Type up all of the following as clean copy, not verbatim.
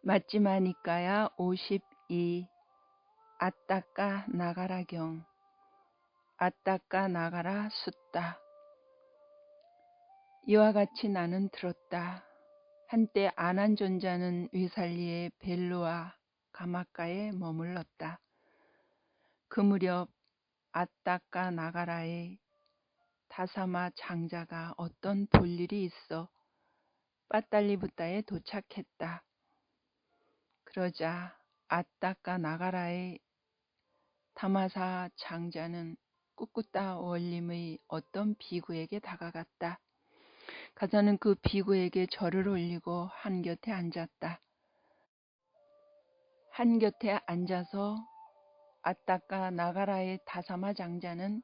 맞지마니까야 52. 아따까 나가라경. 아따까 나가라 숫다. 이와 같이 나는 들었다. 한때 안한 존자는 위살리의 벨루와 가마가에 머물렀다. 그 무렵 아따까 나가라의 다사마 장자가 어떤 볼일이 있어 빠딸리부따에 도착했다. 그러자 아따까 나가라의 다마사 장자는 꿋꿋다 원림의 어떤 비구에게 다가갔다. 가서는 그 비구에게 절을 올리고 한곁에 앉았다. 한곁에 앉아서 아따까 나가라의 다사마 장자는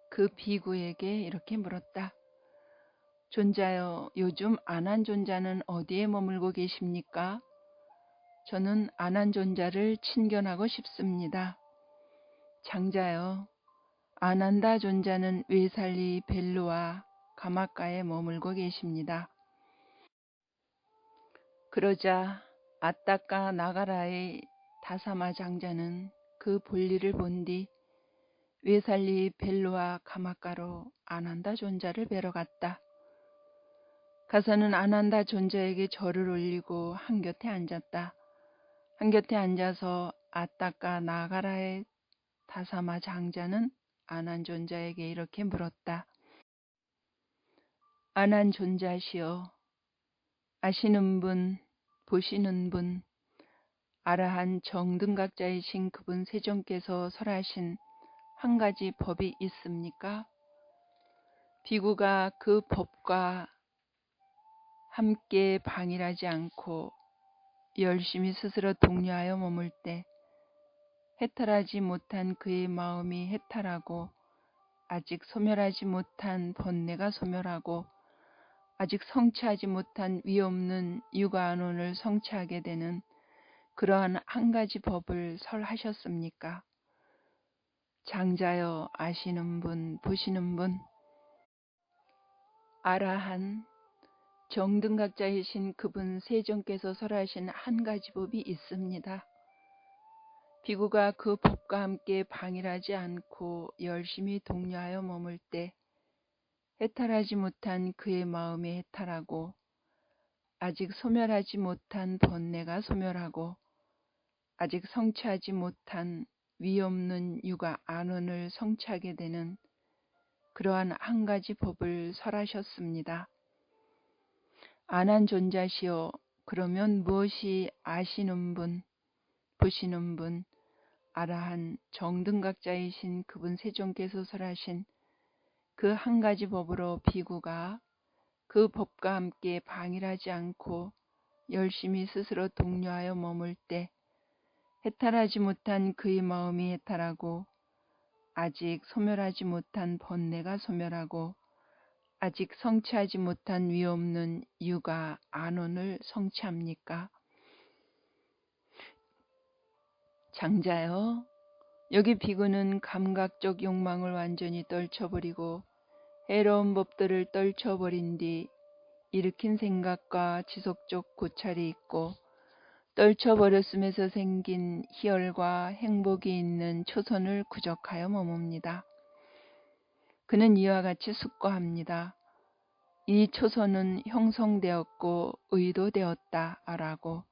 그 비구에게 이렇게 물었다. 존자여, 요즘 안한 존자는 어디에 머물고 계십니까? 저는 안한 존자를 친견하고 싶습니다. 장자여, 아난다 존자는 외살리 벨루와 가마가에 머물고 계십니다. 그러자 아따까 나가라의 다사마 장자는 그 볼일을 본 뒤 외살리 벨루와 가마가로 아난다 존자를 뵈러 갔다. 가서는 아난다 존자에게 절을 올리고 한곁에 앉았다. 한곁에 앉아서 아따까 나가라의 다사마 장자는 안한 존자에게 이렇게 물었다. 안한 존자시여, 아시는 분, 보시는 분, 아라한 정등각자이신 그분 세존께서 설하신 한 가지 법이 있습니까? 비구가 그 법과 함께 방일하지 않고 열심히 스스로 독려하여 머물 때 해탈하지 못한 그의 마음이 해탈하고 아직 소멸하지 못한 번뇌가 소멸하고 아직 성취하지 못한 위없는 육아안온을 성취하게 되는 그러한 한 가지 법을 설하셨습니까? 장자여, 아시는 분, 보시는 분, 아라한 정등각자이신 그분 세존께서 설하신 한 가지 법이 있습니다. 비구가 그 법과 함께 방일하지 않고 열심히 독려하여 머물 때 해탈하지 못한 그의 마음이 해탈하고 아직 소멸하지 못한 번뇌가 소멸하고 아직 성취하지 못한 위없는 육아 안온을 성취하게 되는 그러한 한 가지 법을 설하셨습니다. 안한 존자시여, 그러면 무엇이 아시는 분, 보시는 분, 아라한 정등각자이신 그분 세존께서 설하신 그 한 가지 법으로 비구가 그 법과 함께 방일하지 않고 열심히 스스로 독려하여 머물 때 해탈하지 못한 그의 마음이 해탈하고 아직 소멸하지 못한 번뇌가 소멸하고 아직 성취하지 못한 위없는 육아 안온을 성취합니까? 장자여, 여기 비구는 감각적 욕망을 완전히 떨쳐버리고 해로운 법들을 떨쳐버린 뒤 일으킨 생각과 지속적 고찰이 있고 떨쳐버렸음에서 생긴 희열과 행복이 있는 초선을 구적하여 머뭅니다. 그는 이와 같이 숙고합니다. 이 초선은 형성되었고 의도되었다 라고.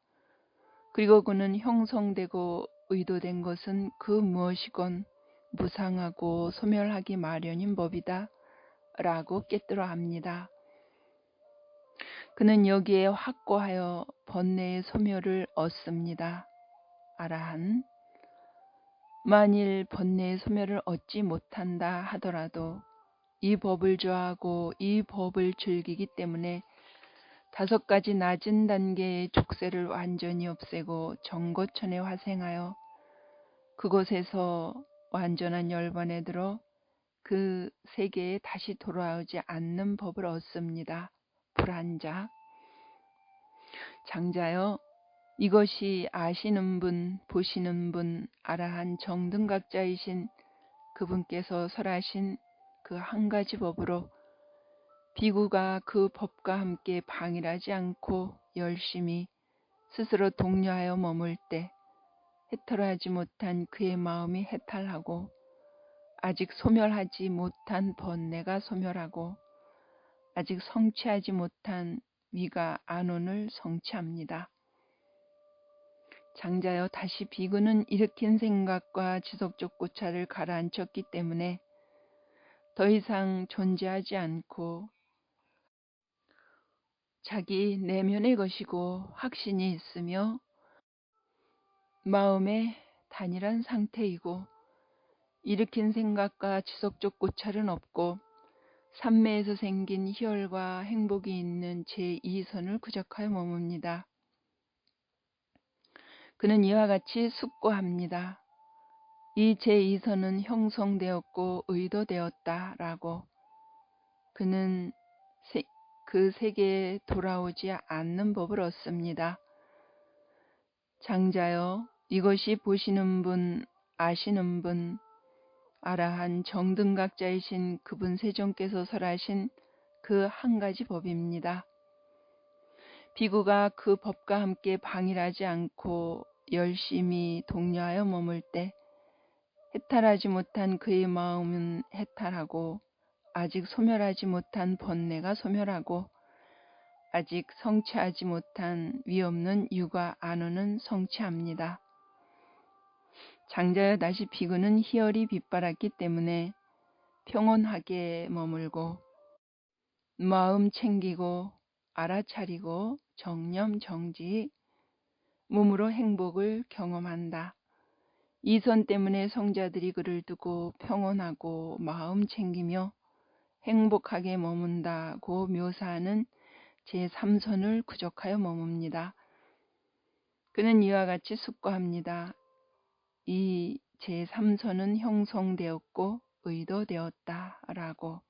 그리고 그는 형성되고 의도된 것은 그 무엇이건 무상하고 소멸하기 마련인 법이다 라고 깨뜨려 합니다. 그는 여기에 확고하여 번뇌의 소멸을 얻습니다. 아라한, 만일 번뇌의 소멸을 얻지 못한다 하더라도 이 법을 좋아하고 이 법을 즐기기 때문에 5가지 낮은 단계의 족쇄를 완전히 없애고 정거천에 화생하여 그곳에서 완전한 열반에 들어 그 세계에 다시 돌아오지 않는 법을 얻습니다. 불한자. 장자여, 이것이 아시는 분, 보시는 분, 아라한 정등각자이신 그분께서 설하신 그 한 가지 법으로 비구가 그 법과 함께 방일하지 않고 열심히 스스로 독려하여 머물 때 해탈하지 못한 그의 마음이 해탈하고 아직 소멸하지 못한 번뇌가 소멸하고 아직 성취하지 못한 위가 안온을 성취합니다. 장자여, 다시 비구는 일으킨 생각과 지속적 고찰을 가라앉혔기 때문에 더 이상 존재하지 않고 자기 내면의 것이고 확신이 있으며 마음의 단일한 상태이고 일으킨 생각과 지속적 고찰은 없고 삼매에서 생긴 희열과 행복이 있는 제2선을 구적하여 머뭅니다. 그는 이와 같이 숙고합니다. 이 제2선은 형성되었고 의도되었다라고. 그는 그 세계에 돌아오지 않는 법을 얻습니다. 장자여, 이것이 보시는 분, 아시는 분, 아라한 정등각자이신 그분 세존께서 설하신 그 한 가지 법입니다. 비구가 그 법과 함께 방일하지 않고 열심히 독려하여 머물 때 해탈하지 못한 그의 마음은 해탈하고 아직 소멸하지 못한 번뇌가 소멸하고 아직 성취하지 못한 위없는 유가 안온은 성취합니다. 장자여, 다시 비구는 희열이 빛발았기 때문에 평온하게 머물고 마음 챙기고 알아차리고 정념 정지 몸으로 행복을 경험한다. 이 선 때문에 성자들이 그를 두고 평온하고 마음 챙기며 행복하게 머문다고 묘사하는 제3선을 구족하여 머뭅니다. 그는 이와 같이 숙고합니다. 이 제3선은 형성되었고 의도되었다라고.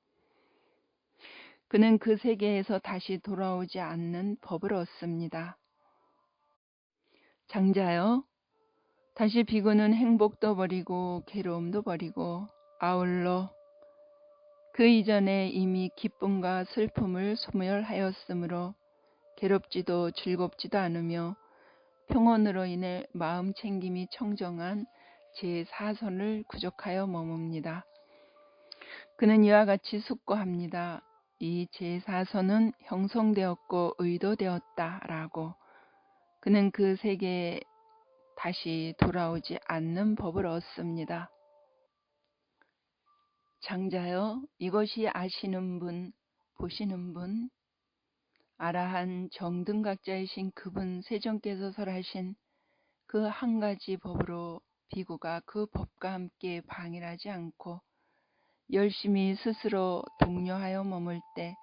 그는 그 세계에서 다시 돌아오지 않는 법을 얻습니다. 장자여, 다시 비구는 행복도 버리고 괴로움도 버리고 아울러 그 이전에 이미 기쁨과 슬픔을 소멸하였으므로 괴롭지도 즐겁지도 않으며 평온으로 인해 마음 챙김이 청정한 제4선을 구족하여 머뭅니다. 그는 이와 같이 숙고합니다. 이 제4선은 형성되었고 의도되었다라고. 그는 그 세계에 다시 돌아오지 않는 법을 얻습니다. 장자여, 이것이 아시는 분, 보시는 분, 아라한 정등각자이신 그분 세존께서 설하신 그 한 가지 법으로 비구가 그 법과 함께 방일하지 않고 열심히 스스로 독려하여 머물 때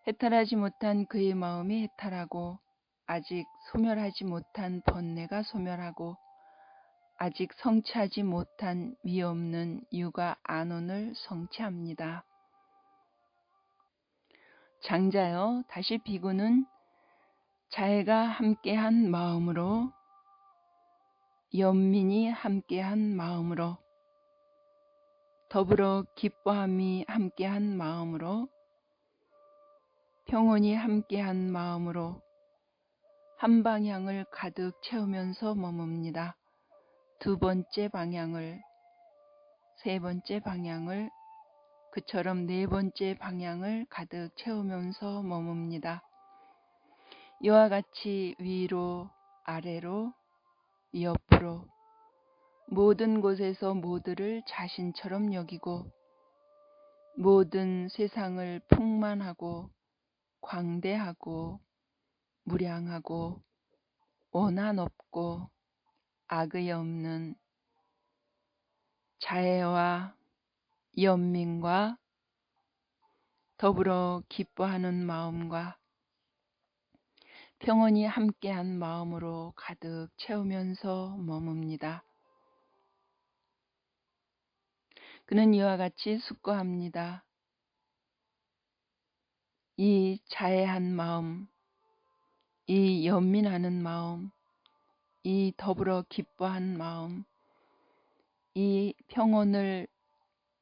해탈하지 못한 그의 마음이 해탈하고 아직 소멸하지 못한 번뇌가 소멸하고 아직 성취하지 못한 위없는 유가 안온을 성취합니다. 장자여, 다시 비구는 자애가 함께한 마음으로 연민이 함께한 마음으로 더불어 기뻐함이 함께한 마음으로 평온이 함께한 마음으로 한 방향을 가득 채우면서 머뭅니다. 두 번째 방향을, 세 번째 방향을, 그처럼 네 번째 방향을 가득 채우면서 머뭅니다. 이와 같이 위로, 아래로, 옆으로 모든 곳에서 모두를 자신처럼 여기고 모든 세상을 풍만하고 광대하고 무량하고 원한 없고 악의 없는 자애와 연민과 더불어 기뻐하는 마음과 평온이 함께한 마음으로 가득 채우면서 머뭅니다. 그는 이와 같이 숙고합니다. 이 자애한 마음, 이 연민하는 마음, 이 더불어 기뻐한 마음, 이 평온을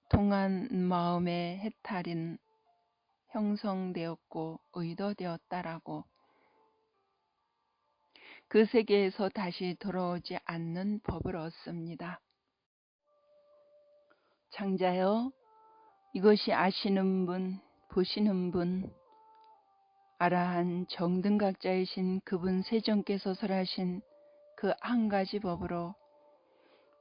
통한 마음의 해탈은 형성되었고 의도되었다라고. 그 세계에서 다시 돌아오지 않는 법을 얻습니다. 장자여, 이것이 아시는 분, 보시는 분, 아라한 정등각자이신 그분 세존께서 설하신 그 한 가지 법으로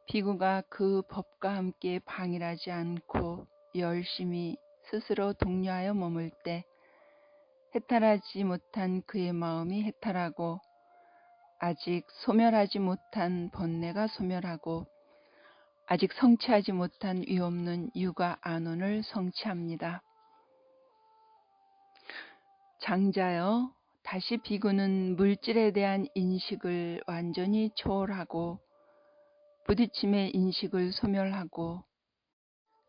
비구가 그 법과 함께 방일하지 않고 열심히 스스로 독려하여 머물 때 해탈하지 못한 그의 마음이 해탈하고 아직 소멸하지 못한 번뇌가 소멸하고 아직 성취하지 못한 위없는 유가 안온을 성취합니다. 장자여, 다시 비구는 물질에 대한 인식을 완전히 초월하고 부딪힘의 인식을 소멸하고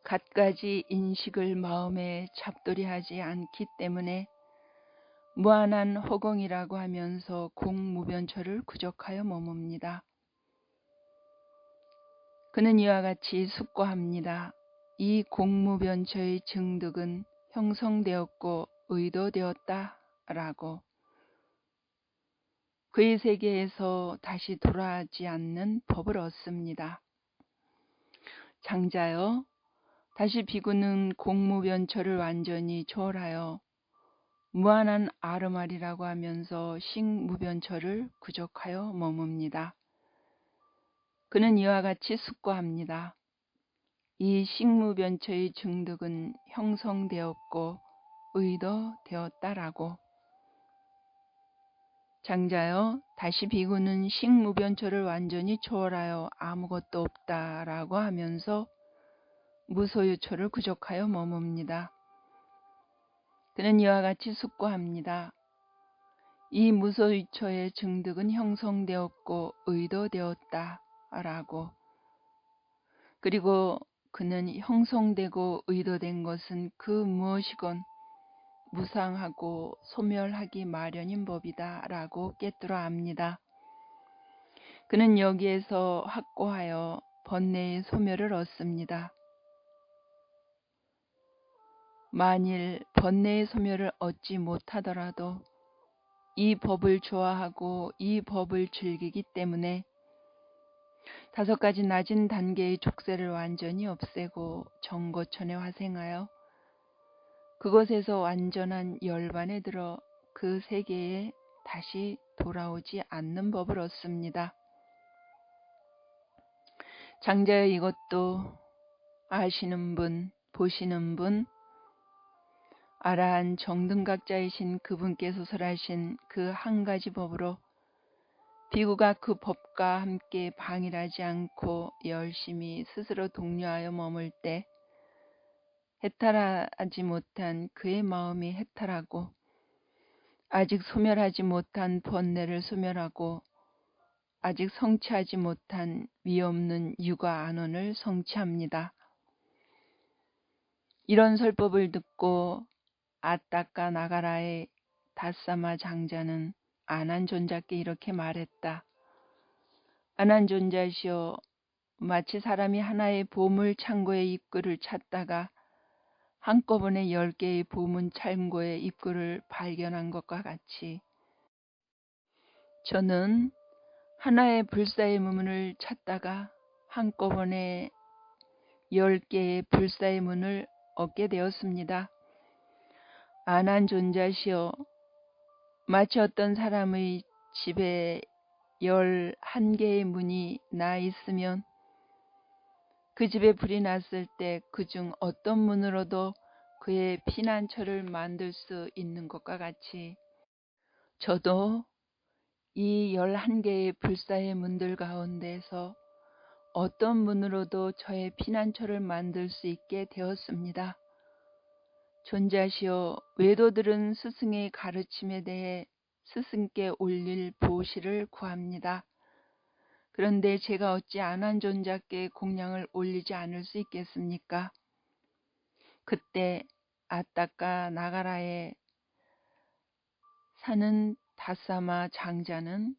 갖가지 인식을 마음에 잡돌이하지 않기 때문에 무한한 허공이라고 하면서 공무변처를 구족하여 머뭅니다. 그는 이와 같이 숙고합니다. 이 공무변처의 증득은 형성되었고 의도되었다 라고 그의 세계에서 다시 돌아오지 않는 법을 얻습니다. 장자여, 다시 비구는 공무변처를 완전히 초월하여 무한한 아르말이라고 하면서 식무변처를 구족하여 머뭅니다. 그는 이와 같이 숙고합니다. 이 식무변처의 증득은 형성되었고 의도되었다라고. 장자여, 다시 비구는 식무변처를 완전히 초월하여 아무것도 없다라고 하면서 무소유처를 구족하여 머뭅니다. 그는 이와 같이 숙고합니다. 이 무소유처의 증득은 형성되었고 의도되었다라고. 그리고 그는 형성되고 의도된 것은 그 무엇이건 무상하고 소멸하기 마련인 법이다 라고 깨뜨려 압니다. 그는 여기에서 확고하여 번뇌의 소멸을 얻습니다. 만일 번뇌의 소멸을 얻지 못하더라도 이 법을 좋아하고 이 법을 즐기기 때문에 5가지 낮은 단계의 족쇄를 완전히 없애고 정거천에 화생하여 그곳에서 완전한 열반에 들어 그 세계에 다시 돌아오지 않는 법을 얻습니다. 장자여, 이것도 아시는 분, 보시는 분, 아라한 정등각자이신 그분께서 설하신 그 한 가지 법으로 비구가 그 법과 함께 방일하지 않고 열심히 스스로 독려하여 머물 때 해탈하지 못한 그의 마음이 해탈하고 아직 소멸하지 못한 번뇌를 소멸하고 아직 성취하지 못한 위없는 유가 안온을 성취합니다. 이런 설법을 듣고 아따까 나가라의 다사마 장자는 아난존자께 이렇게 말했다. 아난존자시여, 마치 사람이 하나의 보물 창고의 입구를 찾다가 한꺼번에 10개의 보물 창고의 입구를 발견한 것과 같이 저는 하나의 불사의 문을 찾다가 한꺼번에 10개의 불사의 문을 얻게 되었습니다. 아난존자시여, 마치 어떤 사람의 집에 11개의 문이 나 있으면 그 집에 불이 났을 때 그중 어떤 문으로도 그의 피난처를 만들 수 있는 것과 같이 저도 이 11개의 불사의 문들 가운데서 어떤 문으로도 저의 피난처를 만들 수 있게 되었습니다. 존자시여, 외도들은 스승의 가르침에 대해 스승께 올릴 보시를 구합니다. 그런데 제가 어찌 아난존자께 공양을 올리지 않을 수 있겠습니까? 그때 아따까 나가라에 사는 다사마 장자는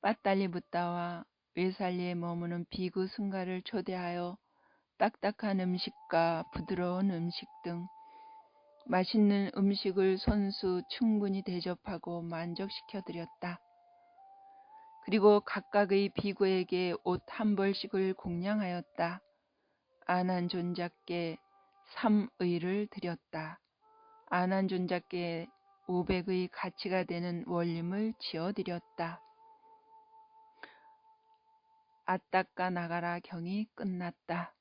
빠딸리 붓다와 외살리에 머무는 비구 승가를 초대하여 딱딱한 음식과 부드러운 음식 등 맛있는 음식을 손수 충분히 대접하고 만족시켜 드렸다. 그리고 각각의 비구에게 옷 한 벌씩을 공양하였다. 아난존자께 3의를 드렸다. 아난존자께 500의 가치가 되는 원림을 지어드렸다. 아따까 나가라 경이 끝났다.